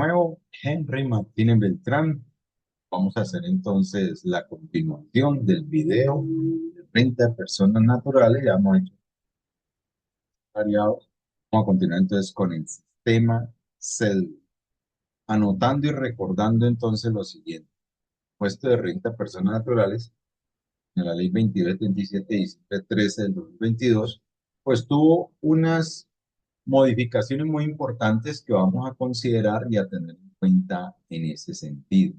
nuevo, Henry Martínez Beltrán. Vamos a hacer entonces la continuación del video de 30 personas naturales. Ya hemos hecho variados. Vamos a continuar entonces con el sistema cédula. Anotando y recordando entonces lo siguiente. Puesto de renta personas naturales en la ley 2277 y 13 del 2022, pues tuvo unas modificaciones muy importantes que vamos a considerar y a tener en cuenta en ese sentido.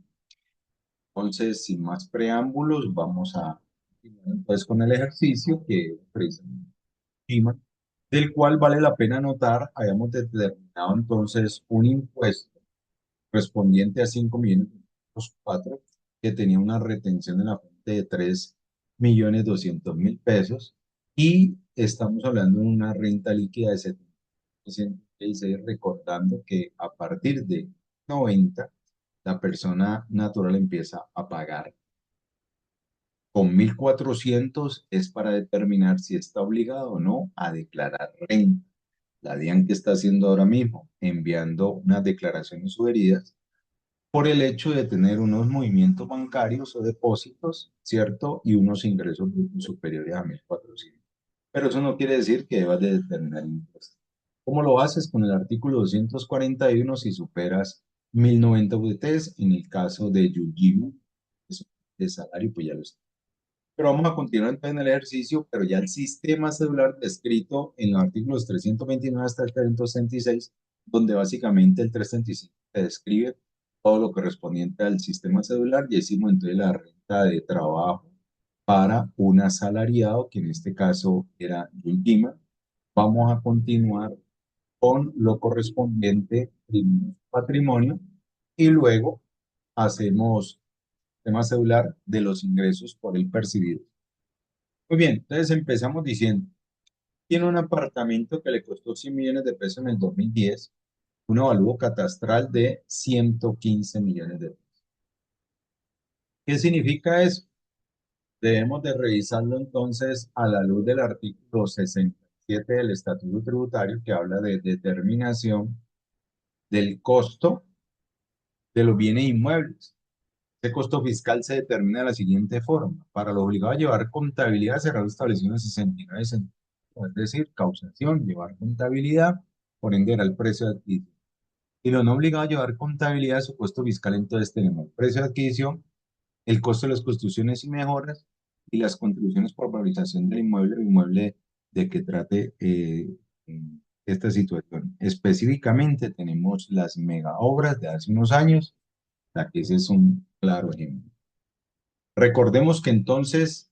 Entonces, sin más preámbulos, vamos a continuar entonces con el ejercicio que es precisamente encima, del cual vale la pena notar, hayamos determinado entonces un impuesto correspondiente a 5.400.000, que tenía una retención en la fuente de 3.200.000 pesos, y estamos hablando de una renta líquida de 716, recordando que a partir de 90 la persona natural empieza a pagar. Con 1.400 es para determinar si está obligado o no a declarar renta. La DIAN que está haciendo ahora mismo, enviando unas declaraciones sugeridas por el hecho de tener unos movimientos bancarios o depósitos, ¿cierto? Y unos ingresos superiores a 1.400. Pero eso no quiere decir que debas de determinar impuestos. ¿Cómo lo haces? Con el artículo 241 si superas 1.090 UTs, en el caso de Yujima, de salario, pues ya lo está. Pero vamos a continuar entonces en el ejercicio, pero ya el sistema celular descrito en los artículos 329 hasta el 336, donde básicamente el 335 te describe todo lo correspondiente al sistema celular, y decimos entonces la renta de trabajo para un asalariado, que en este caso era Yulgima. Vamos a continuar con lo correspondiente al patrimonio, y luego hacemos tema celular de los ingresos por el percibido. Muy bien, entonces empezamos diciendo, tiene un apartamento que le costó 100 millones de pesos en el 2010, un avalúo catastral de 115 millones de pesos. ¿Qué significa eso? Debemos de revisarlo entonces a la luz del artículo 67 del Estatuto Tributario, que habla de determinación del costo de los bienes inmuebles. Este costo fiscal se determina de la siguiente forma. Para los obligados a llevar contabilidad será lo establecido en el 69 centavos, es decir, causación, llevar contabilidad, por ende era el precio de adquisición. Y los no obligados a llevar contabilidad de su costo fiscal, entonces tenemos el precio de adquisición, el costo de las construcciones y mejoras, y las contribuciones por valorización del inmueble o inmueble de que trate esta situación. Específicamente tenemos las mega obras de hace unos años, la que ese es un claro ejemplo. Recordemos que entonces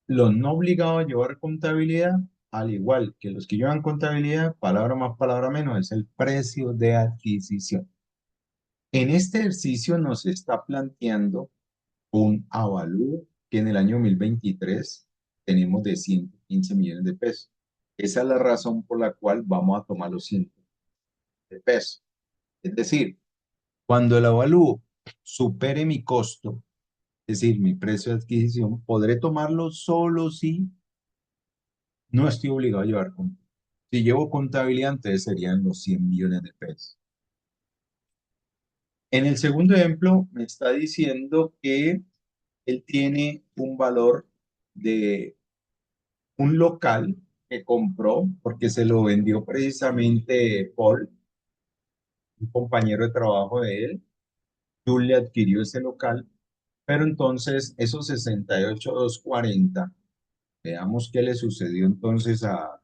los no obligados a llevar contabilidad, al igual que los que llevan contabilidad, palabra más, palabra menos, es el precio de adquisición. En este ejercicio nos está planteando un avalúo que en el año 2023 tenemos de 115 millones de pesos. Esa es la razón por la cual vamos a tomar los 100 de pesos. Es decir, cuando el avalúo supere mi costo, es decir, mi precio de adquisición, podré tomarlo solo si no estoy obligado a llevar contabilidad. Si llevo contabilidad, entonces serían los 100 millones de pesos. En el segundo ejemplo, me está diciendo que él tiene un valor de un local que compró porque se lo vendió precisamente Paul, un compañero de trabajo de él. Tú le adquirió ese local, pero entonces esos 68.240, veamos qué le sucedió entonces a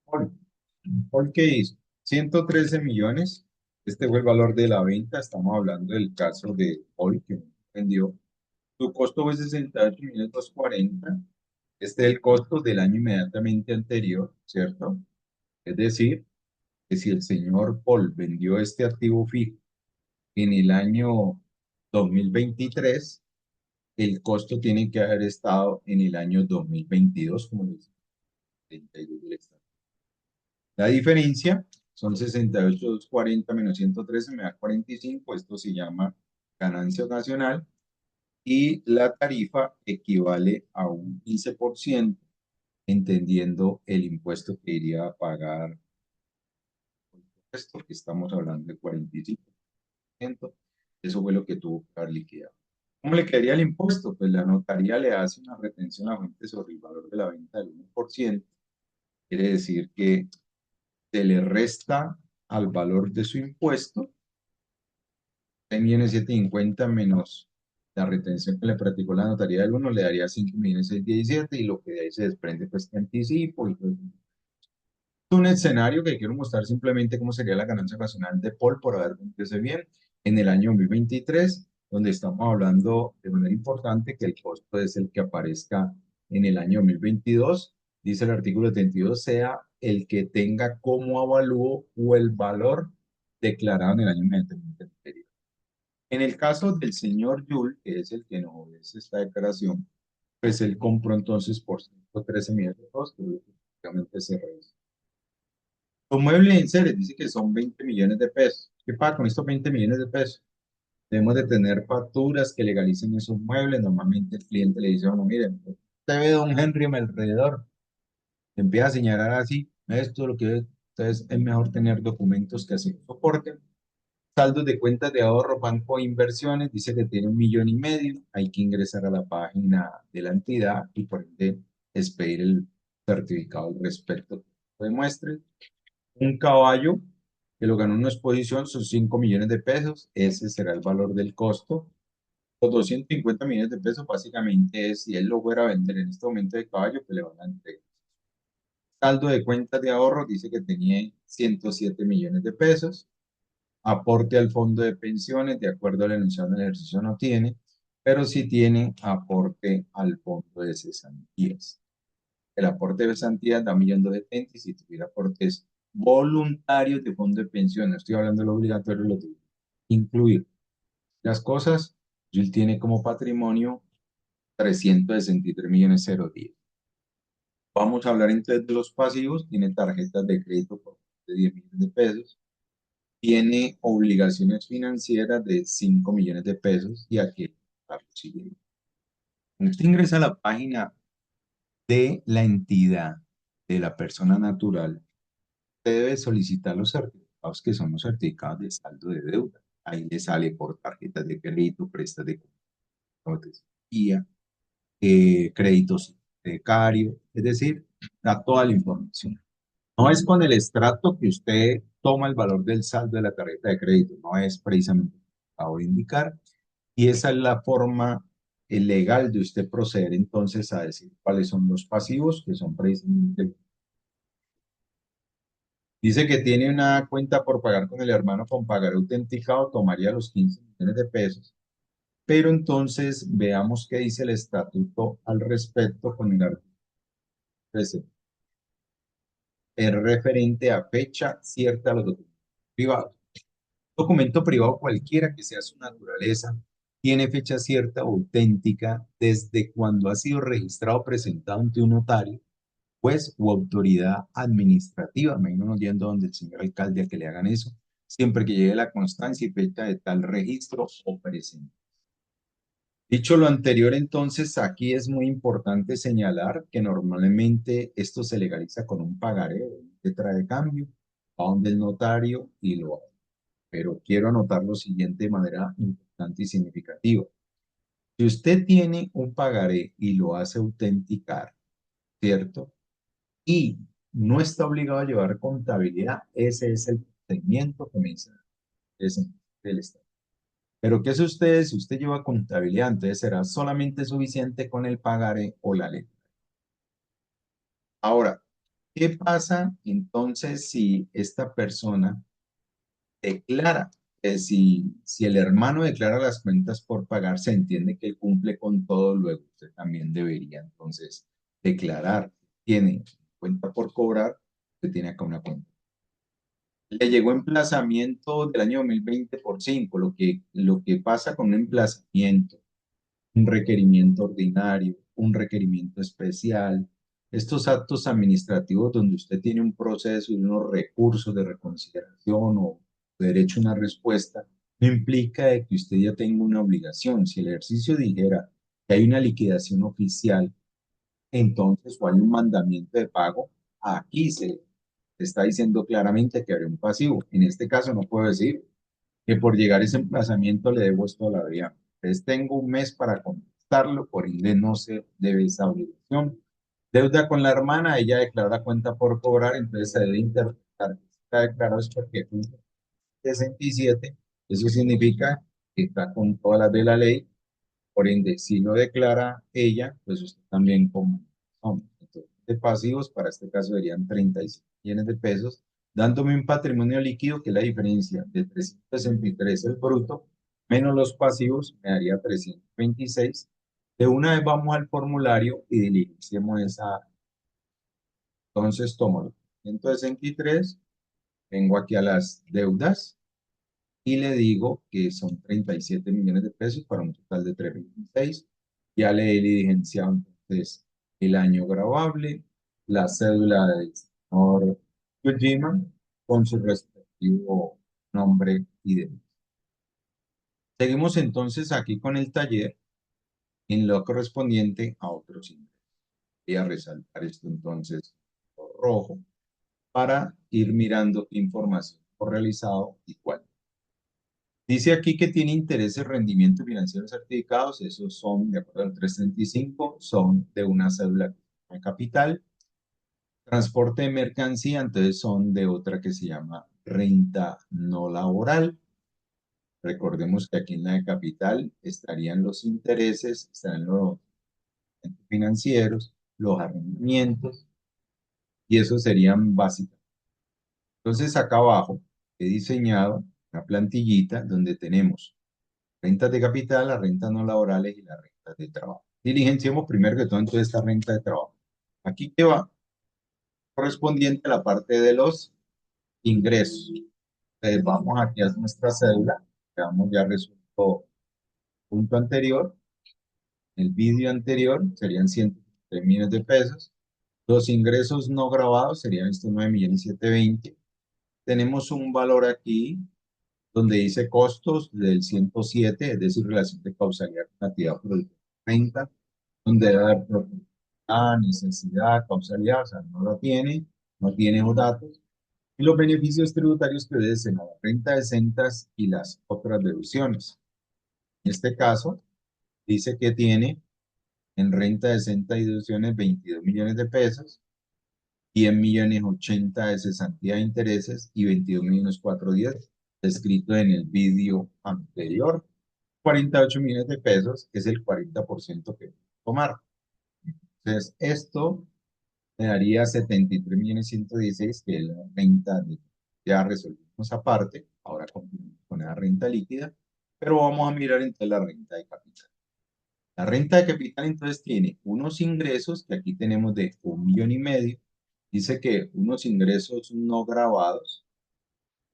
Paul. ¿Paul qué hizo? 113 millones. Este fue el valor de la venta. Estamos hablando del caso de Paul que vendió. Su costo fue 68.240. Este es el costo del año inmediatamente anterior, ¿cierto? Es decir, que si el señor Paul vendió este activo fijo en el año 2023, el costo tiene que haber estado en el año 2022, como les dice. La diferencia son 68.240 menos 113, me da 45. Esto se llama ganancia ocasional, y la tarifa equivale a un 15%, entendiendo el impuesto que iría a pagar impuesto, que estamos hablando de 45%. Eso fue lo que tuvo que haber liquidado. ¿Cómo le quedaría el impuesto? Pues la notaría le hace una retención a la fuente sobre el valor de la venta del 1%. Quiere decir que se le resta al valor de su impuesto 6.750.000 menos la retención que le practicó la notaría del uno le daría 5.617.000 y lo que de ahí se desprende pues que anticipo y pues, un escenario que quiero mostrar simplemente cómo sería la ganancia ocasional de Paul por haber vendido ese bien en el año 2023, donde estamos hablando de manera importante que el costo es el que aparezca en el año 2022. Dice el artículo 72, sea el que tenga como avalúo o el valor declarado en el año inmediatamente anterior. En el caso del señor Yul, que es el que nos obedece esta declaración, pues él compró entonces por 113 millones de pesos, que prácticamente se reduce. Los muebles en serie dice que son 20 millones de pesos. ¿Qué pasa con estos 20 millones de pesos? Debemos de tener facturas que legalicen esos muebles. Normalmente el cliente le dice, bueno, miren, usted ve don Henry a mi alrededor, empieza a señalar así, esto es lo que es. Entonces es mejor tener documentos que así soporten. Saldos de cuentas de ahorro, banco de inversiones, dice que tiene 1,5 millones. Hay que ingresar a la página de la entidad y por ende expedir el certificado al respecto que demuestre. Un caballo que lo ganó en una exposición son 5 millones de pesos. Ese será el valor del costo. Los 250 millones de pesos básicamente es si él lo fuera a vender en este momento de caballo, pues le van a entregar. Saldo de cuentas de ahorro dice que tenía 107 millones de pesos. Aporte al fondo de pensiones, de acuerdo al enunciado del ejercicio, no tiene, pero sí tiene aporte al fondo de cesantías. El aporte de cesantías da 1.270.000 y si tuviera aportes voluntarios de fondo de pensiones, no estoy hablando de lo obligatorio, lo tuviera. Incluir las cosas, él tiene como patrimonio 363.010.000. Vamos a hablar entonces de los pasivos. Tiene tarjetas de crédito por de 10 millones de pesos. Tiene obligaciones financieras de 5 millones de pesos y aquí está lo siguiente. Cuando usted ingresa a la página de la entidad de la persona natural, usted debe solicitar los certificados que son los certificados de saldo de deuda. Ahí le sale por tarjetas de crédito, prestas de guía, créditos hipotecarios, es decir, da toda la información. No es con el extracto que usted toma el valor del saldo de la tarjeta de crédito, no es precisamente lo que acabo de indicar. Y esa es la forma legal de usted proceder entonces a decir cuáles son los pasivos, que son precisamente. Dice que tiene una cuenta por pagar con el hermano con pagar autenticado, tomaría los 15 millones de pesos. Pero entonces veamos qué dice el estatuto al respecto con el artículo 13. Es referente a fecha cierta a los documentos privados. Documento privado cualquiera que sea su naturaleza tiene fecha cierta o auténtica desde cuando ha sido registrado o presentado ante un notario, juez u autoridad administrativa. Me imagino yendo donde el señor alcalde a que le hagan eso, siempre que llegue la constancia y fecha de tal registro o presentación. Dicho lo anterior, entonces, aquí es muy importante señalar que normalmente esto se legaliza con un pagaré, letra de cambio, a donde el notario y lo hace. Pero quiero anotar lo siguiente de manera importante y significativa. Si usted tiene un pagaré y lo hace autenticar, ¿cierto? Y no está obligado a llevar contabilidad, ese es el procedimiento que menciona el Estado. Pero ¿qué hace usted si usted lleva contabilidad? Entonces será solamente suficiente con el pagaré o la letra. Ahora, ¿qué pasa entonces si esta persona declara? Si el hermano declara las cuentas por pagar, se entiende que él cumple con todo, luego usted también debería entonces declarar. Tiene cuenta por cobrar, usted tiene acá una cuenta. Le llegó emplazamiento del año 2020 por 5, lo que pasa con un emplazamiento, un requerimiento ordinario, un requerimiento especial, estos actos administrativos donde usted tiene un proceso y unos recursos de reconsideración o derecho a una respuesta, no implica de que usted ya tenga una obligación. Si el ejercicio dijera que hay una liquidación oficial, entonces o hay un mandamiento de pago, aquí se está diciendo claramente que habría un pasivo. En este caso no puedo decir que por llegar a ese emplazamiento le debo esto a la DIAN. Entonces tengo un mes para contestarlo, por ende no se debe esa obligación. Deuda con la hermana, ella declara cuenta por cobrar, entonces se debe interpretar que está declarado es porque cumple 67, eso significa que está con todas las de la ley, por ende, si lo declara ella, pues usted también como hombre. Entonces, de pasivos, para este caso serían 36 millones de pesos, dándome un patrimonio líquido que es la diferencia de 363 el bruto, menos los pasivos, me daría 326. De una vez vamos al formulario y diligenciemos esa. Entonces, tomo entonces 23, vengo aquí a las deudas y le digo que son 37 millones de pesos para un total de 326. Ya le he diligenciado entonces el año grabable, la cédula del señor Kojima con su respectivo nombre y demás. Seguimos entonces aquí con el taller en lo correspondiente a otros ingresos. Voy a resaltar esto entonces por rojo para ir mirando información por realizado y cuál. Dice aquí que tiene intereses, rendimientos financieros certificados, esos son, de acuerdo al 335, son de una cédula de capital. Transporte de mercancía, entonces son de otra que se llama renta no laboral. Recordemos que aquí en la de capital estarían los intereses, estarían los financieros, los arrendamientos, y esos serían básicos. Entonces acá abajo he diseñado una plantillita donde tenemos rentas de capital, las rentas no laborales y las rentas de trabajo. Diligenciemos primero que todo entonces esta renta de trabajo. Aquí que va correspondiente a la parte de los ingresos. Entonces vamos aquí a nuestra cédula, que vamos ya resuelto punto anterior. El vídeo anterior serían 103 millones de pesos. Los ingresos no grabados serían estos 9 millones 720. Tenemos un valor aquí donde dice costos del 107, es decir, relación de causalidad con actividad productiva, renta, donde debe haber proporcionalidad, necesidad, causalidad, o sea, no lo tiene, no tiene esos datos. Y los beneficios tributarios que obedecen a la renta de exentas y las otras deducciones. En este caso, dice que tiene en renta de exenta y deducciones 22 millones de pesos, 10 millones 80 de cesantía de intereses y 22 millones 410, descrito en el vídeo anterior. 48 millones de pesos es el 40% que tomar. Entonces, esto me daría 73 millones 116, que es la renta de, ya resolvimos aparte, ahora con la renta líquida, pero vamos a mirar entonces la renta de capital. La renta de capital entonces tiene unos ingresos que aquí tenemos de 1,5 millones. Dice que unos ingresos no grabados,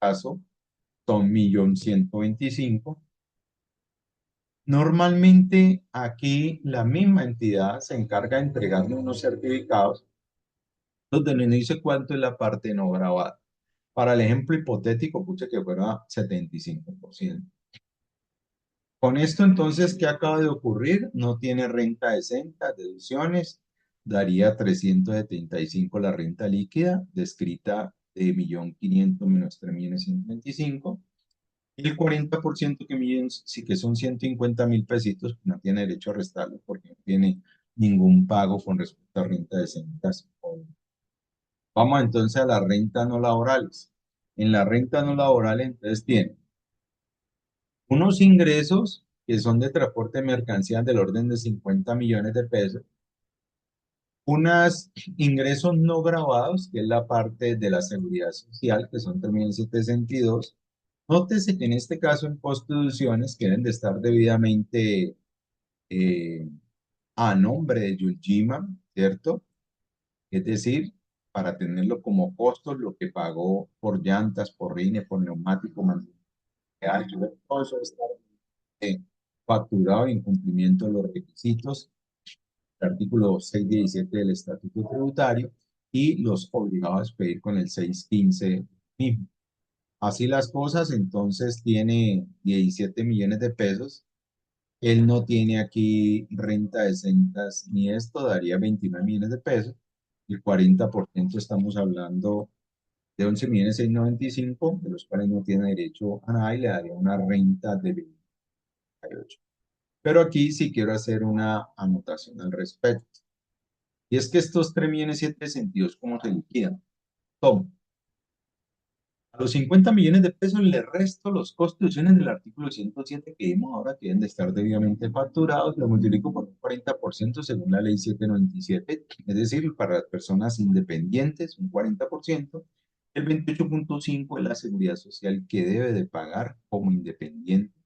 caso, son 1,125,000. Normalmente aquí la misma entidad se encarga de entregarme unos certificados donde no dice cuánto es la parte no grabada. Para el ejemplo hipotético, puse que fuera 75%. Con esto entonces, ¿qué acaba de ocurrir? No tiene renta exenta, deducciones, daría 375 la renta líquida, descrita de 1.500.000 menos 3.125.000. El 40% sí que son 150.000 pesitos, no tiene derecho a restarlo porque no tiene ningún pago con respecto a renta de exentas. Vamos entonces a las rentas no laborales. En la renta no laboral entonces tiene unos ingresos que son de transporte de mercancías del orden de 50 millones de pesos, unos ingresos no grabados, que es la parte de la seguridad social, que son 3.762. Nótese que en este caso en postdeducciones que deben de estar debidamente eh, a nombre de Yuljima, ¿cierto? Es decir, para tenerlo como costos, lo que pagó por llantas, por rines, por neumático, todo eso está facturado en cumplimiento de los requisitos del artículo 617 del Estatuto Tributario y los obligados a expedir con el 615 mismo. Así las cosas, entonces tiene 17 millones de pesos. Él no tiene aquí renta de exentas ni esto, daría 29 millones de pesos. El 40% estamos hablando de 11.695.000, de los cuales no tiene derecho a nada y le daría una renta de 28. Pero aquí sí quiero hacer una anotación al respecto. Y es que estos 3.762.000, ¿cómo se liquidan? Tomo a los 50 millones de pesos le resto los costos del artículo 107 que vimos ahora que deben de estar debidamente facturados, lo multiplico por un 40% según la ley 797, es decir, para las personas independientes un 40%, el 28.5 es la seguridad social que debe de pagar como independiente,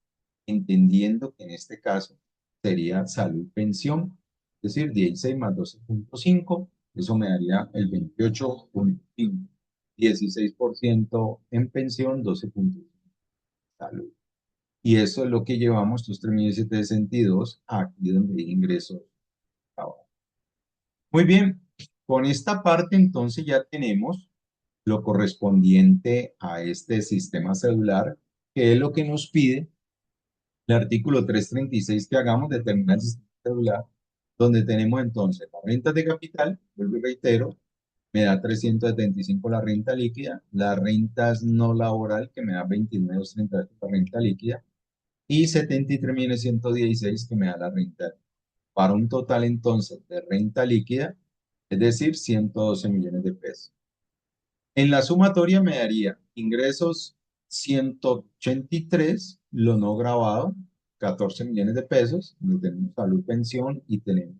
entendiendo que en este caso sería salud pensión, es decir, 16 más 12.5, eso me daría el 28.5. 16% en pensión, 12.5 en salud. Y eso es lo que llevamos, estos 3.762, aquí donde hay ingresos. Muy bien, con esta parte entonces ya tenemos lo correspondiente a este sistema celular, que es lo que nos pide el artículo 336 que hagamos, determinar el sistema celular, donde tenemos entonces las rentas de capital, vuelvo y reitero, me da 375 la renta líquida, las rentas no laboral que me da 29.238 la renta líquida y 73.116 que me da la renta, para un total entonces de renta líquida, es decir, 112 millones de pesos. En la sumatoria me daría ingresos 183, lo no grabado, 14 millones de pesos, donde tenemos salud, pensión y tenemos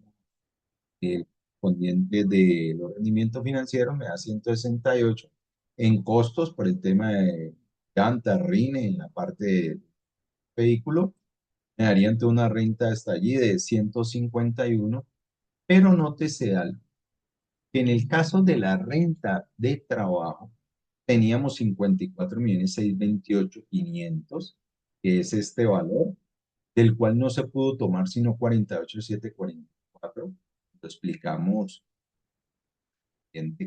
el correspondiente de los rendimientos financieros, me da 168. En costos por el tema de llanta, rine, en la parte del vehículo, me daría ante una renta hasta allí de 151, pero nótese algo, que en el caso de la renta de trabajo, teníamos 54.628.500, que es este valor, del cual no se pudo tomar sino 48.744. Lo explicamos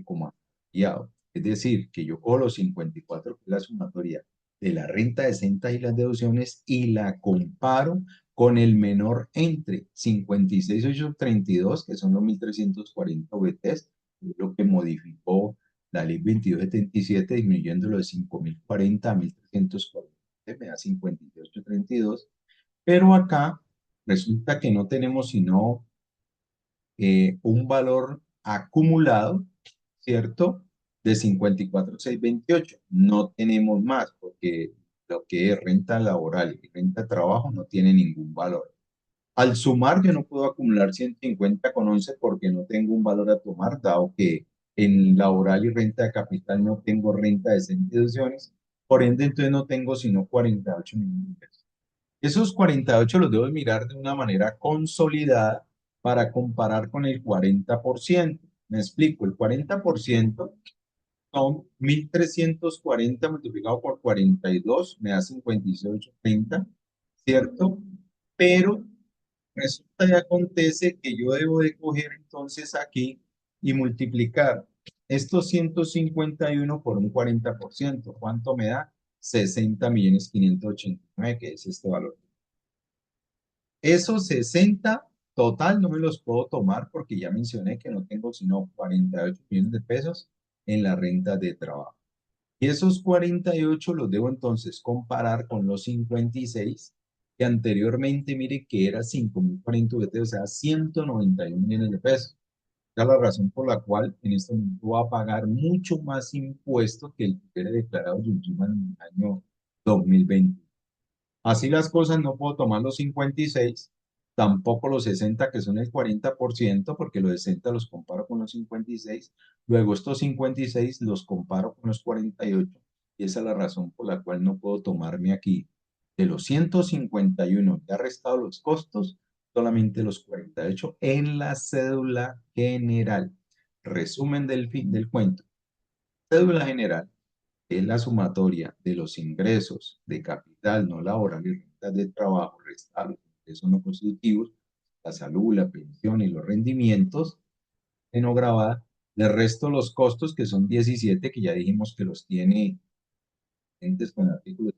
como afiliado. Es decir, que yo cojo los 54, que es la sumatoria de la renta de rentas y las deducciones, y la comparo con el menor entre 56.832, que son los 1.340 VTs, lo que modificó la ley 2277, disminuyéndolo de 5.040 a 1.340, me da 58.32, pero acá resulta que no tenemos sino un valor acumulado, ¿cierto? De 54.628. No tenemos más porque lo que es renta laboral y renta de trabajo no tiene ningún valor. Al sumar, yo no puedo acumular 150,11 porque no tengo un valor a tomar, dado que en laboral y renta de capital no tengo renta de instituciones. Por ende, entonces no tengo sino 48 millones de pesos. Esos 48 los debo mirar de una manera consolidada para comparar con el 40%. Me explico, el 40% son 1.340 multiplicado por 42, me da 58.30, ¿cierto? Pero resulta y acontece que yo debo de coger entonces aquí y multiplicar estos 151 por un 40%. ¿Cuánto me da? 60.589.000, que es este valor. Esos 60 total no me los puedo tomar porque ya mencioné que no tengo sino 48 millones de pesos en la renta de trabajo. Y esos 48 los debo entonces comparar con los 56 que anteriormente, mire que era 5.040 VT, o sea, 191 millones de pesos. Esa es la razón por la cual en este momento va a pagar mucho más impuestos que el que hubiera declarado Yujima en el año 2020. Así las cosas, no puedo tomar los 56, tampoco los 60, que son el 40%, porque los 60 los comparo con los 56. Luego estos 56 los comparo con los 48, y esa es la razón por la cual no puedo tomarme aquí de los 151 que ha restado los costos, solamente los 48 en la cédula general. Resumen del fin del cuento. Cédula general es la sumatoria de los ingresos de capital no laboral y rentas de trabajo restados, que son no constitutivos, la salud, la pensión y los rendimientos, en no grabada. Le resto los costos, que son 17, que ya dijimos que los tiene entes con el artículo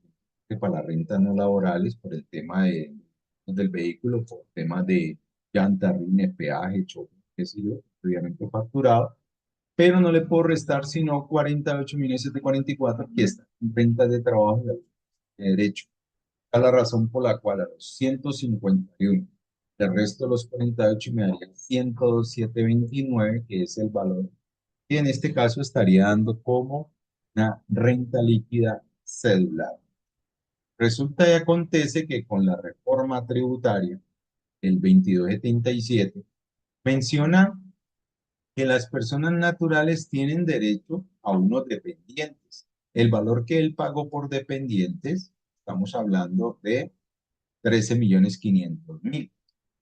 que para las rentas no laborales, por el tema del vehículo, por temas de llanta, rines, peaje, choque, qué sé yo, obviamente facturado. pero no le puedo restar sino 48.744 que está en rentas de trabajo de derecho. Esta es la razón por la cual a los 151, el resto de los 48 me daría 102.729, que es el valor que en este caso estaría dando como una renta líquida cedular. Resulta y acontece que con la reforma tributaria, el 2277, menciona que las personas naturales tienen derecho a unos dependientes. El valor que él pagó por dependientes, estamos hablando de 13.500.000.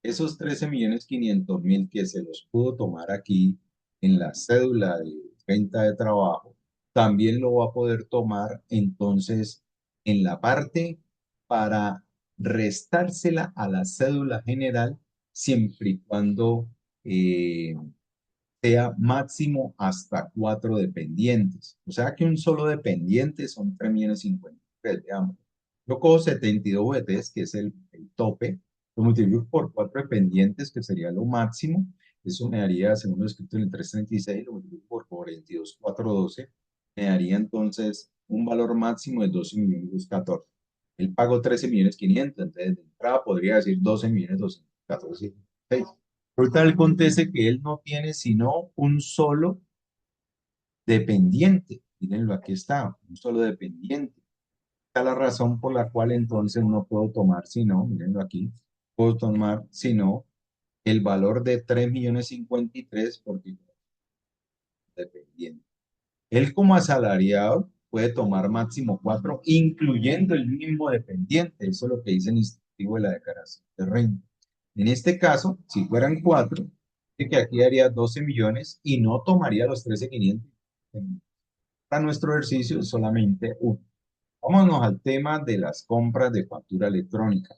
Esos 13.500.000 que se los pudo tomar aquí en la cédula de venta de trabajo, también lo va a poder tomar entonces en la parte para restársela a la cédula general siempre y cuando sea máximo hasta 4 dependientes. O sea que un solo dependiente son 3.050.000, digamos. Yo cojo 72 VTs, que es el tope, lo multiplico por 4 dependientes, que sería lo máximo. Eso me daría, según lo escrito en el 336, lo multiplico por 42.412, me daría entonces un valor máximo de 12.214.000. Él pagó 13.500.000, entonces de entrada podría decir 12.214.000. Ahorita él acontece que él no tiene sino un solo dependiente. Mírenlo, aquí está, un solo dependiente. Esta es la razón por la cual entonces no puedo tomar sino, mírenlo aquí, puedo tomar sino el valor de 3.053.000 porque es dependiente. Él como asalariado puede tomar máximo 4, incluyendo el mismo dependiente. Eso es lo que dice el instructivo de la declaración de renta. En este caso, si fueran 4, que aquí daría 12 millones y no tomaría los 13.500. Para nuestro ejercicio solamente uno. Vámonos al tema de las compras de factura electrónica.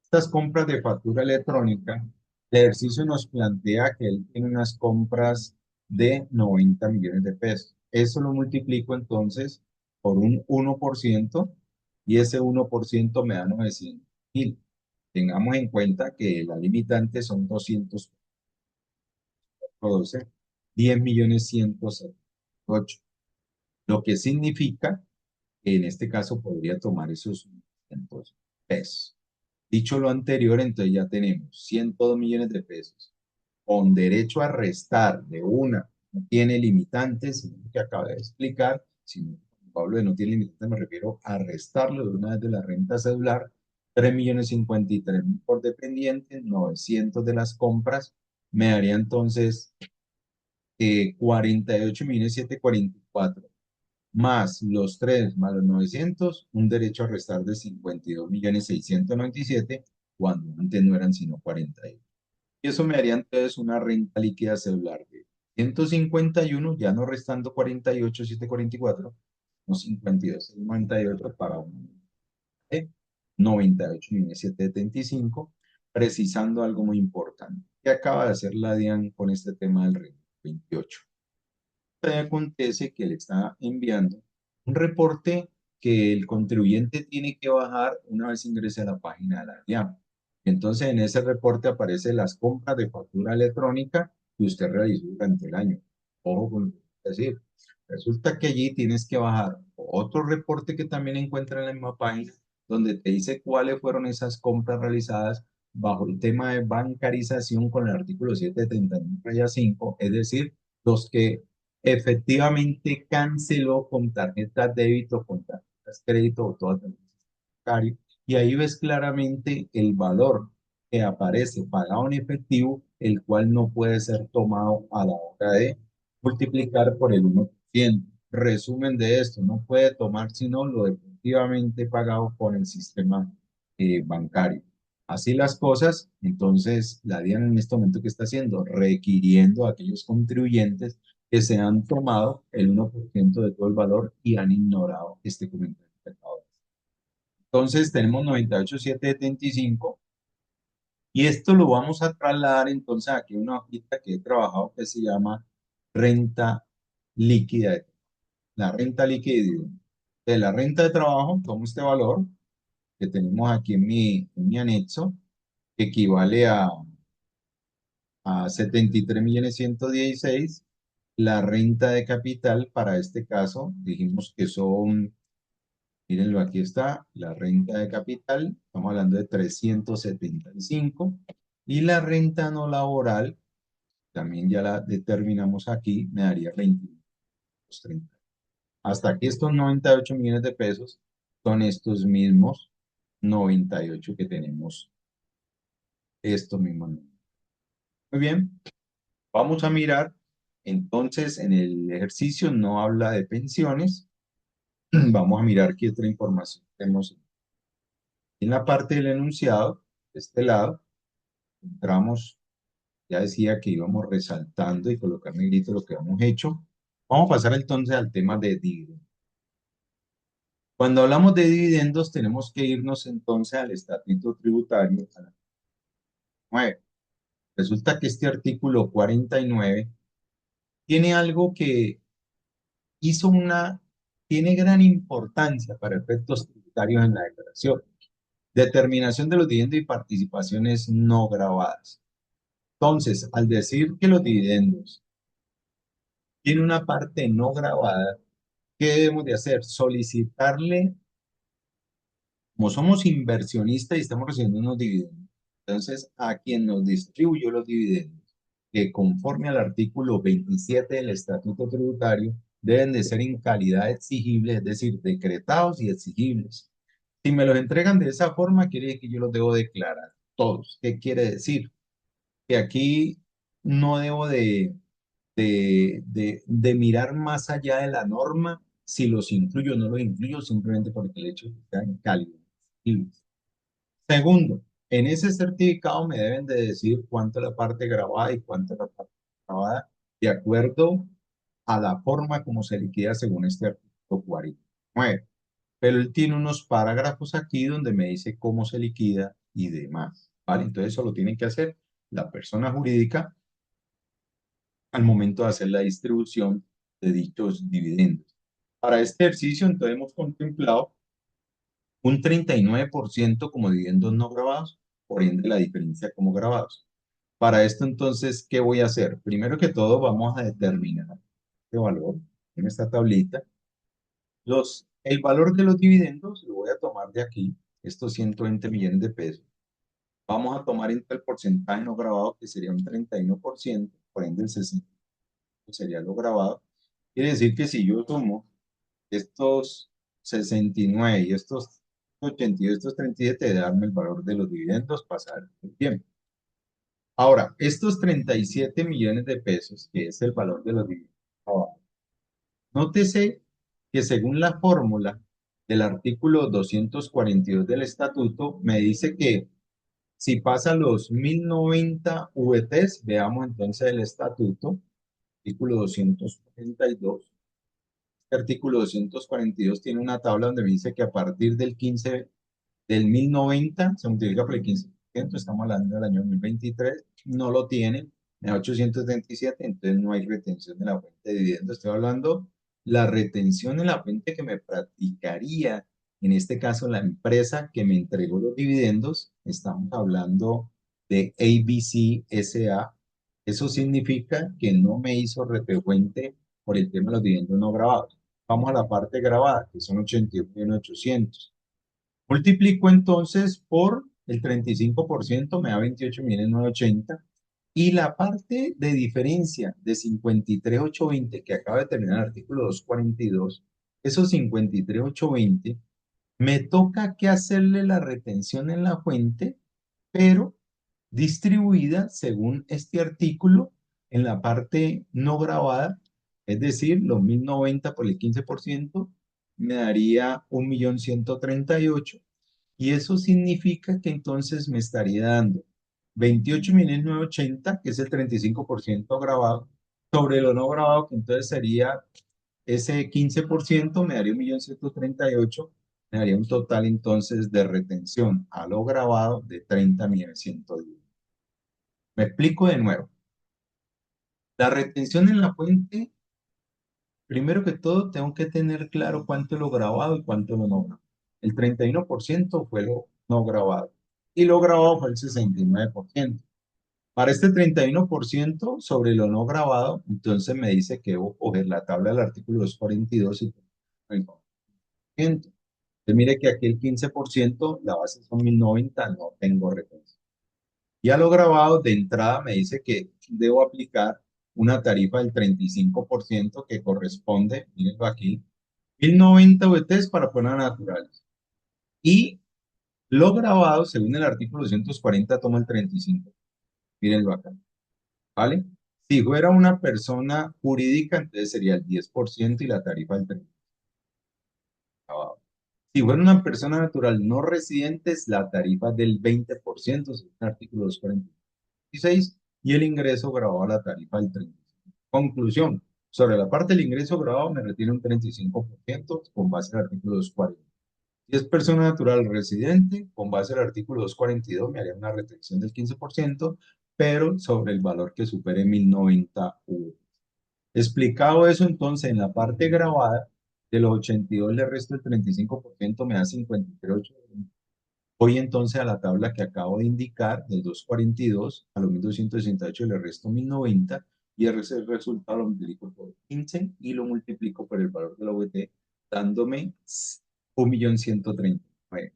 Estas compras de factura electrónica, el ejercicio nos plantea que él tiene unas compras de 90 millones de pesos. Eso lo multiplico entonces por un 1% y ese 1% me da 900.000. Tengamos en cuenta que la limitante son 212, 10.178, lo que significa que en este caso podría tomar esos 200 pesos. Dicho lo anterior, entonces ya tenemos 102 millones de pesos con derecho a restar de una, no tiene limitantes, sino que acaba de explicar, si Pablo de no tiene limitantes, me refiero a restarlo de una vez de la renta celular, 3.053.000 por dependiente, 900 de las compras, me daría entonces 48.744 más los 3 más los 900, un derecho a restar de 52.697.000 cuando antes no eran sino 48. Y eso me haría entonces una renta líquida celular de 151, ya no restando 48.744, no 52.98 para un de 98.775, precisando algo muy importante que acaba de hacer la DIAN con este tema del REN 28. Acontece que le está enviando un reporte que el contribuyente tiene que bajar una vez ingrese a la página de la DIAN. Entonces, en ese reporte aparecen las compras de factura electrónica que usted realizó durante el año. Ojo con lo que voy a decir. Resulta que allí tienes que bajar otro reporte que también encuentra en la misma página, donde te dice cuáles fueron esas compras realizadas bajo el tema de bancarización con el artículo 731-5, es decir, los que efectivamente canceló con tarjetas débito, con tarjetas crédito o todas las bancario, y ahí ves claramente el valor que aparece pagado en efectivo, el cual no puede ser tomado a la hora de multiplicar por el 1%. Resumen de esto, no puede tomar sino lo efectivamente pagado por el sistema bancario. Así las cosas, entonces la DIAN en este momento que está haciendo, requiriendo a aquellos contribuyentes que se han tomado el 1% de todo el valor y han ignorado este comentario. Entonces tenemos 98.775 y esto lo vamos a trasladar entonces aquí a una hojita que he trabajado que se llama renta líquida. La renta líquida de la renta de trabajo, tomo este valor que tenemos aquí en mi anexo, que equivale a 73.116.000, la renta de capital para este caso, dijimos que son, mírenlo, aquí está, la renta de capital, estamos hablando de 375, y la renta no laboral, también ya la determinamos aquí, me daría 22.30. Hasta aquí estos 98 millones de pesos son estos mismos 98 que tenemos, estos mismos números. Muy bien, vamos a mirar, entonces en el ejercicio no habla de pensiones. Vamos a mirar qué otra información tenemos. En la parte del enunciado, de este lado, entramos, ya decía que íbamos resaltando y colocando en negrito lo que hemos hecho. Vamos a pasar entonces al tema de dividendos. Cuando hablamos de dividendos, tenemos que irnos entonces al estatuto tributario, a la 9. Resulta que este artículo 49 tiene algo que hizo tiene gran importancia para efectos tributarios en la declaración. Determinación de los dividendos y participaciones no grabadas. Entonces, al decir que los dividendos tienen una parte no grabada, ¿qué debemos de hacer? Solicitarle, como somos inversionistas y estamos recibiendo unos dividendos, entonces a quien nos distribuyó los dividendos, que conforme al artículo 27 del Estatuto Tributario, deben de ser en calidad exigible, es decir, decretados y exigibles. Si me los entregan de esa forma, quiere decir que yo los debo declarar todos. ¿Qué quiere decir? Que aquí no debo de mirar más allá de la norma si los incluyo o no los incluyo, simplemente porque el hecho de que sean cálidos. Segundo, en ese certificado me deben de decir cuánto es la parte grabada y cuánto es la parte grabada de acuerdo a la forma como se liquida según este artículo 49. Pero él tiene unos parágrafos aquí donde me dice cómo se liquida y demás, ¿vale? Entonces eso lo tiene que hacer la persona jurídica al momento de hacer la distribución de dichos dividendos. Para este ejercicio, entonces hemos contemplado un 39% como dividendos no grabados, por ende la diferencia como grabados. Para esto, entonces, ¿qué voy a hacer? Primero que todo, vamos a determinar este valor en esta tablita. El valor de los dividendos lo voy a tomar de aquí, estos 120 millones de pesos. Vamos a tomar entre el porcentaje no grabado, que sería un 31%, por ende el 60% sería lo grabado. Quiere decir que si yo tomo estos 69 y estos 82, estos 37, de darme el valor de los dividendos, pasar el tiempo. Ahora, estos 37 millones de pesos, que es el valor de los dividendos, nótese que según la fórmula del artículo 242 del estatuto, me dice que si pasa los 1090 VTs, veamos entonces el estatuto, artículo 242. Este artículo 242 tiene una tabla donde me dice que a partir del 15 del 1090 se multiplica por el 15%, estamos hablando del año 2023, no lo tienen, me da 837, entonces no hay retención de la fuente de dividendos. Estoy hablando la retención en la fuente que me practicaría, en este caso la empresa que me entregó los dividendos, estamos hablando de ABC SA. Eso significa que no me hizo retefuente por el tema de los dividendos no grabados. Vamos a la parte grabada, que son 81.800. Multiplico entonces por el 35%, me da 28.980. Y la parte de diferencia de 53.820 que acaba de terminar el artículo 242, esos 53.820, me toca que hacerle la retención en la fuente, pero distribuida según este artículo en la parte no grabada, es decir, los 1090 por el 15% me daría 1.138.000, y eso significa que entonces me estaría dando 28.980.000, que es el 35% grabado, sobre lo no grabado, que entonces sería ese 15%, me daría 1.138.000, me daría un total entonces de retención a lo grabado de 30.110.000. Me explico de nuevo. La retención en la fuente, primero que todo, tengo que tener claro cuánto es lo grabado y cuánto lo no grabado. El 31% fue lo no grabado y lo grabado fue el 69%. Para este 31% sobre lo no grabado, entonces me dice que debo coger la tabla del artículo 242 y el 90%. Entonces mire que aquí el 15%, la base son 1090, no tengo retención. Y a lo grabado de entrada me dice que debo aplicar una tarifa del 35% que corresponde, mírenlo aquí, 1090 VTs para poner naturales. Y lo grabado, según el artículo 240, toma el 35. Mírenlo acá, ¿vale? Si fuera una persona jurídica, entonces sería el 10% y la tarifa del 30%. Si fuera una persona natural no residente, es la tarifa del 20%, según el artículo 246, y el ingreso grabado a la tarifa del 35%. Conclusión, sobre la parte del ingreso grabado me retiro un 35% con base al artículo 240. Si es persona natural residente, con base al artículo 242 me haría una retención del 15%, pero sobre el valor que supere 1090 U. Explicado eso, entonces, en la parte grabada, de los 82 le resto el 35%, me da 53,8. Voy entonces a la tabla que acabo de indicar, del 242 a los 1268 le resto 1090 y ese resultado lo multiplico por 15 y lo multiplico por el valor de la VT, dándome 1.139.000,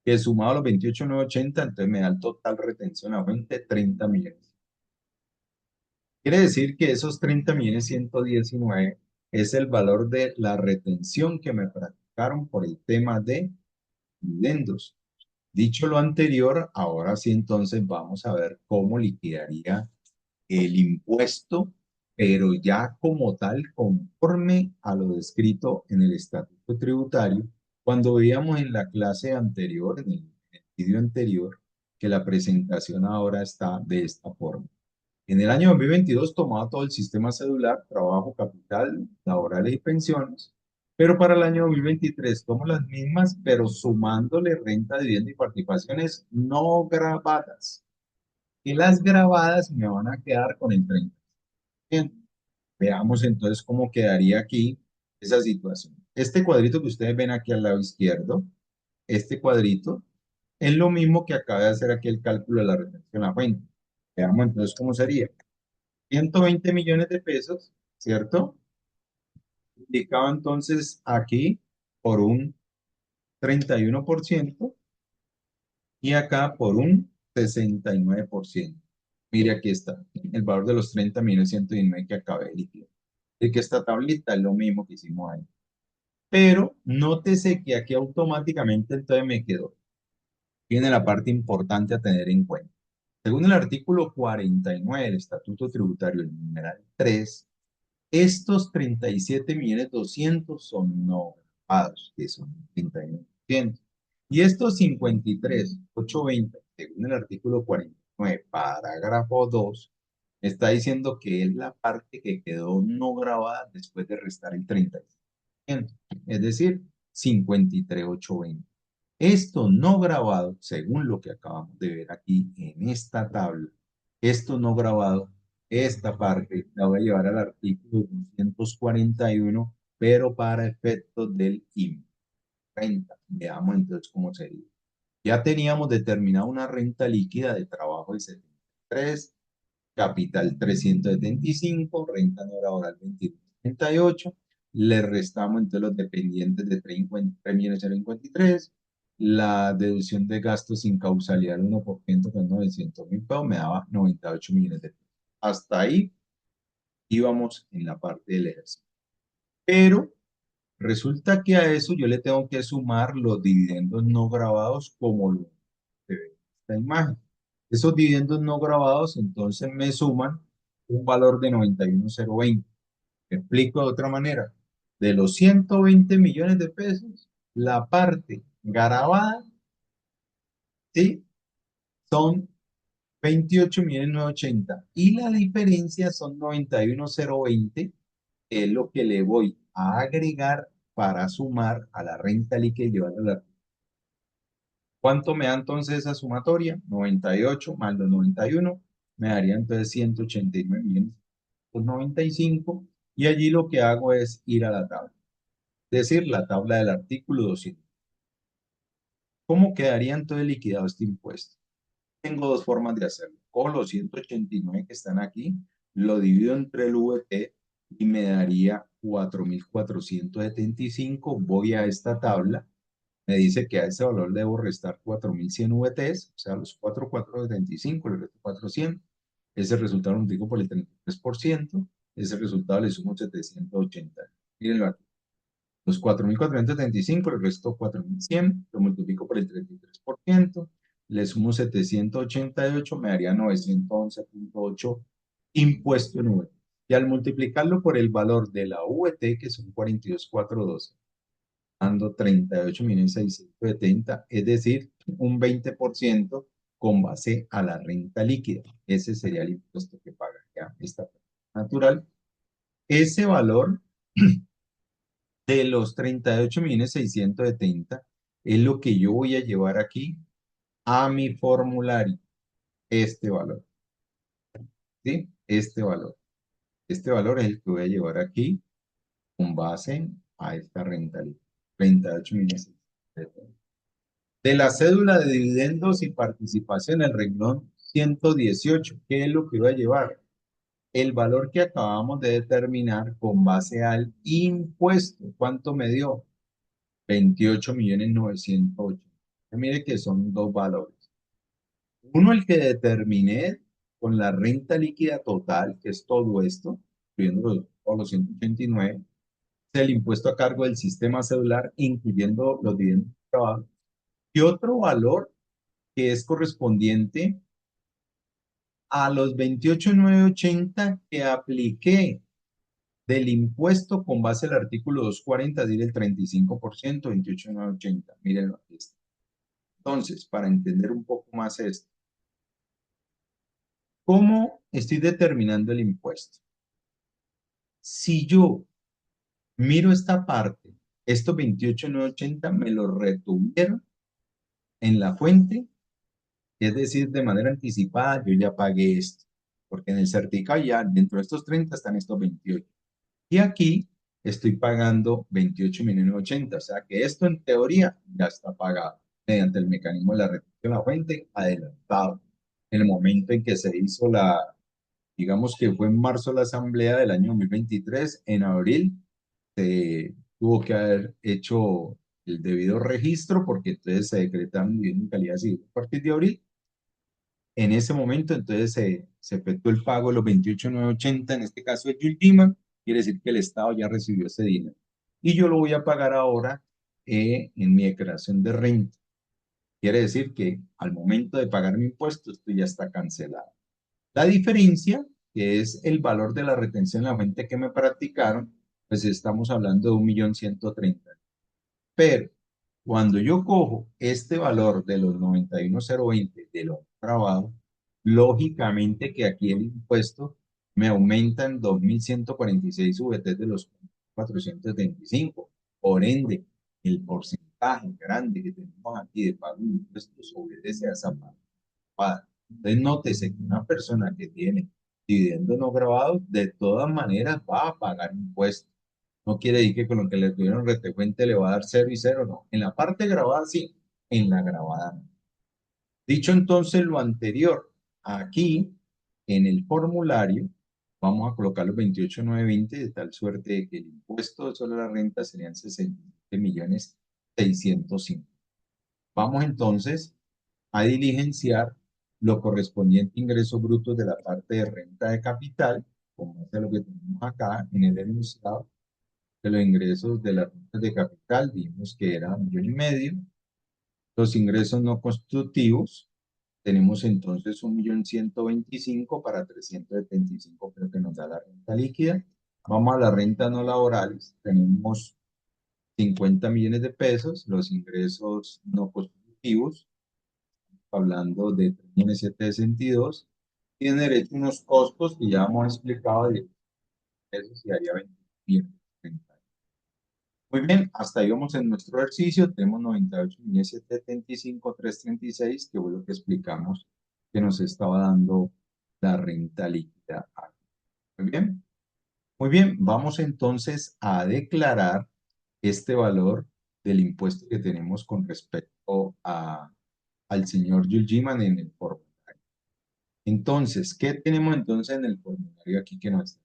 que sumado a los 28.980, entonces me da el total retención a fuente 30 millones. Quiere decir que esos 30.119.000 es el valor de la retención que me practicaron por el tema de dividendos. Dicho lo anterior, ahora sí entonces vamos a ver cómo liquidaría el impuesto, pero ya como tal, conforme a lo descrito en el estatuto tributario, cuando veíamos en la clase anterior, en el vídeo anterior, que la presentación ahora está de esta forma. En el año 2022 tomaba todo el sistema cedular, trabajo, capital, laborales y pensiones, pero para el año 2023 tomo las mismas, pero sumándole renta, dividendo y participaciones no grabadas. Y las grabadas me van a quedar con el 30%. Veamos entonces cómo quedaría aquí esa situación. Este cuadrito que ustedes ven aquí al lado izquierdo, este cuadrito, es lo mismo que acaba de hacer aquí el cálculo de la retención a fuente. Veamos entonces cómo sería. 120 millones de pesos, ¿cierto? Indicaba entonces aquí por un 31% y acá por un 69%. Mire, aquí está el valor de los 30.119 que acabé de liquidar. Y que esta tablita es lo mismo que hicimos ahí. Pero nótese que aquí automáticamente entonces me quedó. Viene la parte importante a tener en cuenta. Según el artículo 49 del Estatuto Tributario, el numeral 3, estos 37.200.000 son no grabados, que son el 31%. Y estos 53.820, según el artículo 49, parágrafo 2, está diciendo que es la parte que quedó no grabada después de restar el 30%. Es decir, 53.820. Esto no grabado, según lo que acabamos de ver aquí en esta tabla, esto no grabado, esta parte la voy a llevar al artículo 241, pero para efectos del IMPU. Renta. Veamos entonces cómo sería. Ya teníamos determinada una renta líquida de trabajo de 73, capital 375, renta no laboral 22,38. Le restamos entonces los dependientes de 3.053, la deducción de gastos sin causalidad del 1%, con 900.000 pesos, me daba 98 millones de pesos. Hasta ahí íbamos en la parte del ejercicio. Pero resulta que a eso yo le tengo que sumar los dividendos no grabados como lo se ve en esta imagen. Esos dividendos no grabados entonces me suman un valor de 91,020. Me explico de otra manera. De los 120 millones de pesos, la parte grabada, ¿sí? Son 28.980 y la diferencia son 91,020, que es lo que le voy a agregar para sumar a la renta líquida y llevarla a la... ¿Cuánto me da entonces esa sumatoria? 98 más los 91 me daría entonces 189.95, y allí lo que hago es ir a la tabla, es decir, la tabla del artículo 200. ¿Cómo quedaría entonces liquidado este impuesto? Tengo dos formas de hacerlo. Cojo los 189 que están aquí, lo divido entre el VT y me daría 4.475. Voy a esta tabla, me dice que a ese valor debo restar 4.100 VTs, o sea, los 4.475, el resto 400. Ese resultado lo multiplico por el 33%, ese resultado le sumo 780. Mírenlo aquí. Los 4.475, el resto 4.100, lo multiplico por el 33%, le sumo 788, me daría 911.8 impuesto en VT. Y al multiplicarlo por el valor de la VT, que son 42.412, dando 38.670, es decir, un 20% con base a la renta líquida. Ese sería el impuesto que pagaría esta persona natural. Ese valor de los 38.670 es lo que yo voy a llevar aquí a mi formulario, este valor, ¿sí? Este valor. Este valor es el que voy a llevar aquí con base a esta renta líquida, 38.670. De la cédula de dividendos y participación, el renglón 118, ¿qué es lo que voy a llevar? El valor que acabamos de determinar con base al impuesto. ¿Cuánto me dio? 28.908.000. Mire que son dos valores. Uno, el que determiné con la renta líquida total, que es todo esto, incluyendo todos los 189, es el impuesto a cargo del sistema celular, incluyendo los dividendos de trabajo. Y otro valor que es correspondiente a los 28.980 que apliqué del impuesto con base al artículo 240, es decir, el 35%, 28.980. Mírenlo aquí está. Entonces, para entender un poco más esto, ¿cómo estoy determinando el impuesto? Si yo miro esta parte, estos 28.980 me lo retuvieron en la fuente, es decir, de manera anticipada, yo ya pagué esto, porque en el certificado ya dentro de estos 30 están estos 28. Y aquí estoy pagando 28.980, o sea que esto en teoría ya está pagado mediante el mecanismo de la retención de la fuente adelantado. En el momento en que se hizo digamos que fue en marzo la asamblea del año 2023, en abril se tuvo que haber hecho el debido registro porque entonces se decretaron vivienda en calidad civil a partir de abril. En ese momento entonces se efectuó el pago de los 28.980, en este caso de Yultima, quiere decir que el Estado ya recibió ese dinero. Y yo lo voy a pagar ahora en mi declaración de renta. Quiere decir que al momento de pagar mi impuesto, esto ya está cancelado. La diferencia, que es el valor de la retención en la fuente que me practicaron, pues estamos hablando de 1.130.000. Pero cuando yo cojo este valor de los 91.020 de lo grabado, lógicamente que aquí el impuesto me aumenta en 2.146 VT de los 475. Por ende, el porcentaje grande que tenemos aquí de pago de impuestos obedece a esa parte. Entonces, nótese que una persona que tiene dividendo no grabado, de todas maneras va a pagar impuestos. No quiere decir que con lo que le tuvieron retecuente le va a dar cero y cero, no. En la parte grabada sí, en la grabada no. Dicho entonces lo anterior, aquí en el formulario vamos a colocar los 28.920 de tal suerte de que el impuesto sobre la renta serían 67.605.000. Vamos entonces a diligenciar lo correspondiente a ingresos brutos de la parte de renta de capital, como es lo que tenemos acá en el enunciado de los ingresos de las rentas de capital, vimos que era 1.500.000. Los ingresos no constructivos, tenemos entonces 1.125.000 para 375, creo que nos da la renta líquida. Vamos a la renta no laborales, tenemos 50 millones de pesos, los ingresos no constructivos, hablando de 3.762, tiene derecho a unos costos que ya hemos explicado de pesos y haría 20 millones. Muy bien, hasta ahí vamos en nuestro ejercicio. Tenemos 98.775.336, que fue lo que explicamos que nos estaba dando la renta líquida. Muy bien. Muy bien, vamos entonces a declarar este valor del impuesto que tenemos con respecto al señor Yuljiman en el formulario. Entonces, ¿qué tenemos entonces en el formulario aquí que no está?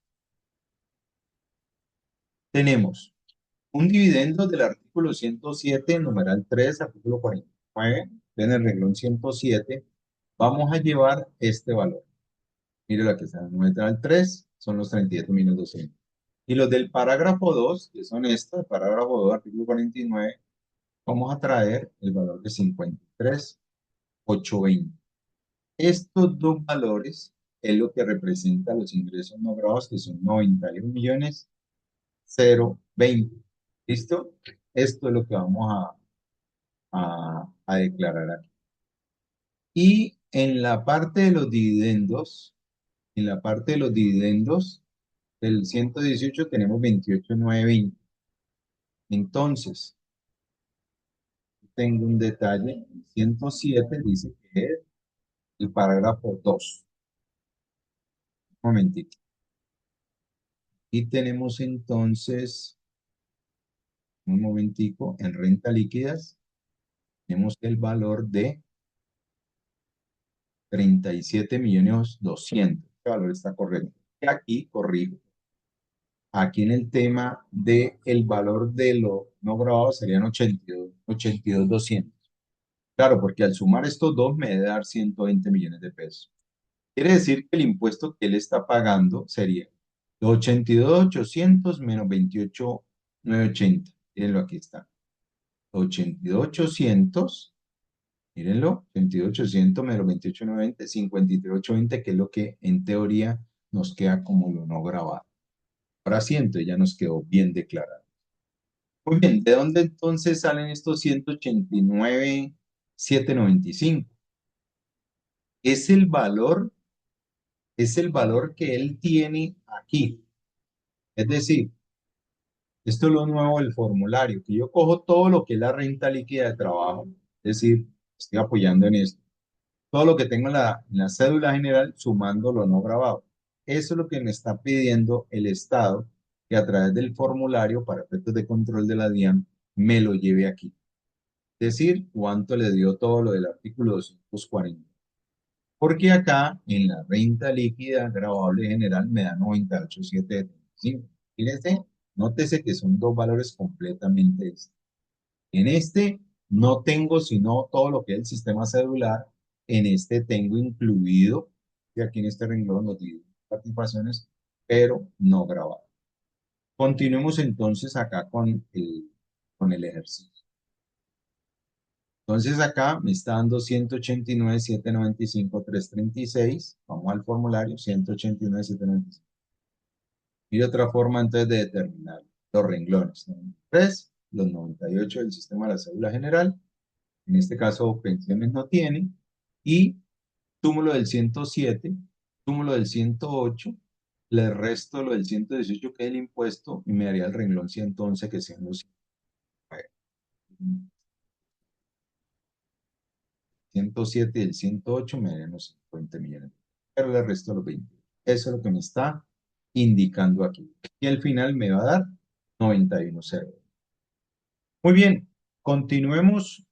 Tenemos un dividendo del artículo 107, numeral 3, artículo 49, en el renglón 107, vamos a llevar este valor. Mire la que está en el numeral 3, son los 37.200. Y los del parágrafo 2, que son estos, el parágrafo 2, artículo 49, vamos a traer el valor de 53.820. Estos dos valores es lo que representa los ingresos no grabados, que son 91.020. ¿Listo? Esto es lo que vamos a declarar aquí. Y en la parte de los dividendos, en la parte de los dividendos del 118 tenemos 28.920. Entonces, tengo un detalle, el 107 dice que es el parágrafo 2. Un momentito. Y tenemos entonces, un momentico, en renta líquidas, tenemos el valor de 37.200.000. Este valor está correcto. Y aquí corrijo. Aquí en el tema de el valor de lo no grabado serían 82.200. Claro, porque al sumar estos dos me debe dar 120 millones de pesos. Quiere decir que el impuesto que él está pagando sería 82.800 menos 28.980. Mírenlo, aquí está. 82.800, mírenlo, 82.800 menos 28.920, 53.820, que es lo que en teoría nos queda como lo no grabado. Ahora sí, entonces ya nos quedó bien declarado. Muy bien, ¿de dónde entonces salen estos 189.795? Es el valor, es el valor que él tiene aquí. Es decir, esto es lo nuevo del formulario, que yo cojo todo lo que es la renta líquida de trabajo, es decir, estoy apoyando en esto, todo lo que tengo en la cédula general sumando lo no grabado. Eso es lo que me está pidiendo el Estado, que a través del formulario para efectos de control de la DIAN me lo lleve aquí. Es decir, cuánto le dio todo lo del artículo 240. Porque acá en la renta líquida grabable general me da 98.775. Fíjense, nótese que son dos valores completamente distintos. En este no tengo sino todo lo que es el sistema celular. En este tengo incluido, y aquí en este renglón nos dice participaciones, pero no grabado. Continuemos entonces acá con el ejercicio. Entonces acá me está dando 189.795.336. Vamos al formulario, 189.795. Y otra forma entonces de determinar los renglones. 3, los 98 del sistema de la cédula general. En este caso, pensiones no tiene. Y sumo lo del 107, sumo lo del 108, le resto lo del 118, que es el impuesto, y me daría el renglón 111, que sean los 107 y el 108, me darían los 50 millones. Pero le resto los 20. Eso es lo que me está indicando aquí. Y al final me va a dar 91.0. Muy bien, continuemos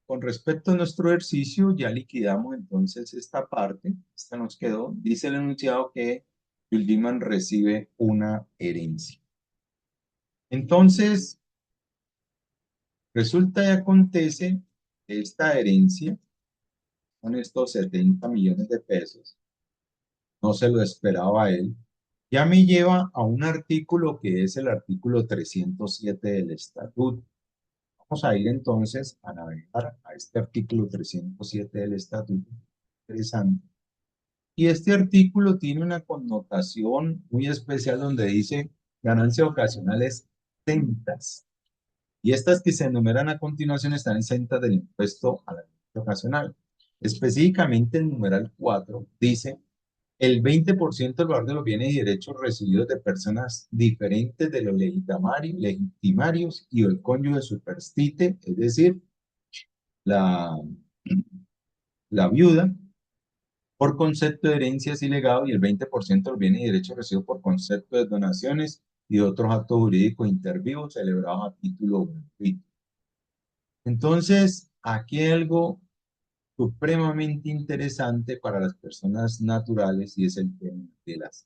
con respecto a nuestro ejercicio. Ya liquidamos entonces esta parte. Esta nos quedó. Dice el enunciado que Yuldiman recibe una herencia. Entonces, resulta y acontece que esta herencia, con estos 70 millones de pesos, no se lo esperaba a él, ya me lleva a un artículo que es el artículo 307 del Estatuto. Vamos a ir entonces a navegar a este artículo 307 del Estatuto. Interesante. Y este artículo tiene una connotación muy especial donde dice ganancias ocasionales exentas. Y estas que se enumeran a continuación están exentas del impuesto a la ganancia ocasional. Específicamente el numeral 4 dice el 20% del valor de los bienes y derechos recibidos de personas diferentes de los legitimarios y el cónyuge superstite, es decir, la, la viuda, por concepto de herencias y legados, y el 20% de los bienes y derechos recibidos por concepto de donaciones y otros actos jurídicos intervivos celebrados a título gratuito. Entonces, aquí hay algo supremamente interesante para las personas naturales y es el tema de las...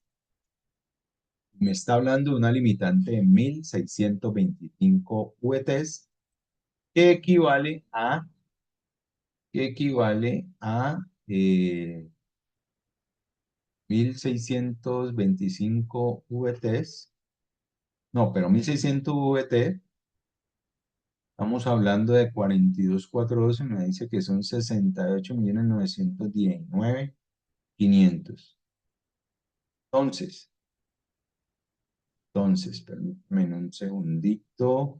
Me está hablando de una limitante de 1625 VTs que equivale a 1625 VTs. No, pero 1600 VT, estamos hablando de 42,412, me dice que son 68.919.500. Entonces, permíteme un segundito.